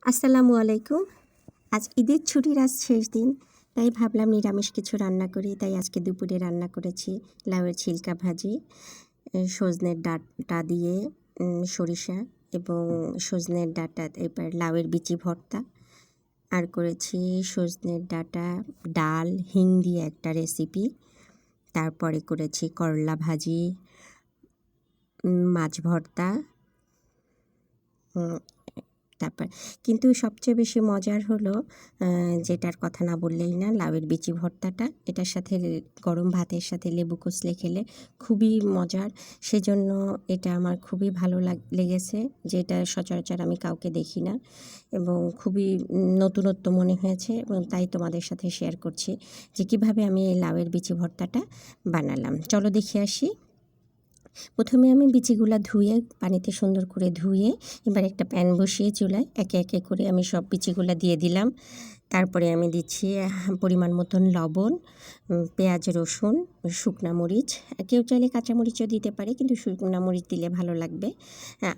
আসসালামু আলাইকুম। আজ ঈদের ছুটির শেষ দিন, তাই ভাবলাম নিরামিষ কিছু রান্না করি। তাই আজকে দুপুরে রান্না করেছি লাউয়ের ছিলকা ভাজি, সজনের ডাঁটা দিয়ে সরিষা এবং সজনের ডাঁটা, এবার লাউয়ের বিচি ভর্তা, আর করেছি সজনের ডাঁটা ডাল হিং দিয়ে একটা রেসিপি। তারপরে করেছি করলা ভাজি, মাছ ভর্তা। তারপর কিন্তু সবচেয়ে বেশি মজার হলো, যেটার কথা না বললেই না, লাউয়ের বিচি ভর্তাটা। এটার সাথে গরম ভাতের সাথে লেবু কষলে খেলে খুবই মজার। সেজন্য এটা আমার খুবই ভালো লেগেছে, যেটা সচরাচর আমি কাউকে দেখি না এবং খুবই নতুনত্ব মনে হয়েছে, এবং তাই তোমাদের সাথে শেয়ার করছি যে কীভাবে আমি এই লাউয়ের বিচি ভর্তাটা বানালাম। চলো দেখে আসি। প্রথমে আমি বিচিগুলা ধুয়ে পানিতে সুন্দর করে ধুয়ে এবার একটা প্যান বসিয়ে চুলায় একে একে করে আমি সব বিচিগুলা দিয়ে দিলাম। তারপরে আমি দিচ্ছি পরিমাণ মতন লবণ, পেঁয়াজ, রসুন, শুকনা মরিচ। কেউ চাইলে কাঁচা মরিচও দিতে পারে, কিন্তু শুকনা মরিচ দিলে ভালো লাগবে,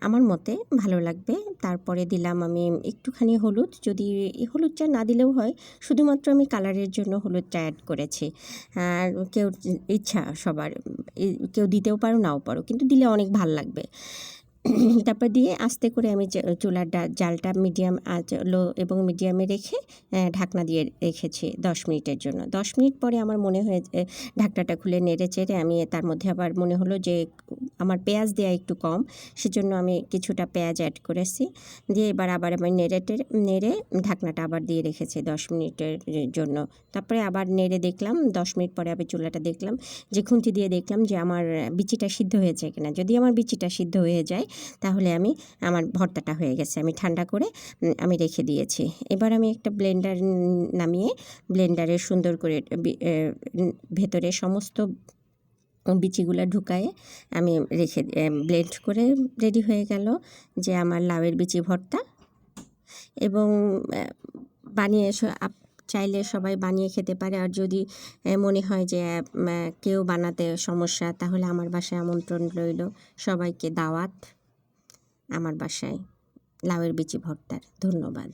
আমার মতে ভালো লাগবে। তারপরে দিলাম আমি একটুখানি হলুদ, যদি হলুদটা না দিলেও হয়, শুধুমাত্র আমি কালারের জন্য হলুদটা অ্যাড করেছি। আর কেউ ইচ্ছা সবার, কেউ দিতেও পারো নাও পারো, কিন্তু দিলে অনেক ভাল লাগবে। তারপর দিয়ে আস্তে করে আমি চুলার জালটা মিডিয়াম লো এবং মিডিয়ামে রেখে ঢাকনা দিয়ে রেখেছি 10 মিনিটের জন্য। 10 মিনিট পরে আমার মনে হয়েছে, ঢাকনাটা খুলে নেড়ে চেড়ে আমি তার মধ্যে আবার মনে হলো যে আমার পেঁয়াজ দেওয়া একটু কম, সেজন্য আমি কিছুটা পেঁয়াজ অ্যাড করেছি। দিয়ে এবার আবার আমি নেড়ে ঢাকনাটা আবার দিয়ে রেখেছি 10 মিনিটের জন্য। তারপরে আবার নেড়ে দেখলাম, 10 মিনিট পরে আবার চুলাটা দেখলাম, যে খুন্তি দিয়ে দেখলাম যে আমার বিচিটা সিদ্ধ হয়েছে কিনা। যদি আমার বিচিটা সিদ্ধ হয়ে যায়, তাহলে আমার ভর্তাটা হয়ে গেছে। আমি ঠান্ডা করে আমি রেখে দিয়েছি। এবার আমি একটা ব্লেন্ডার নামিয়ে ব্লেন্ডারে সুন্দর করে ভেতরে সমস্ত বিচিগুলা ঢুকায়ে আমি রেখে ব্লেন্ড করে রেডি হয়ে গেল যে আমার লাউয়ের বিচি ভর্তা। এবং বানিয়ে চাইলে সবাই বানিয়ে খেতে পারে। আর যদি মনে হয় যে কেউ বানাতে সমস্যা, তাহলে আমার বাসায় আমন্ত্রণ রইল, সবাইকে দাওয়াত আমার বাসায় লাউয়ের বিচি ভর্তার। ধন্যবাদ।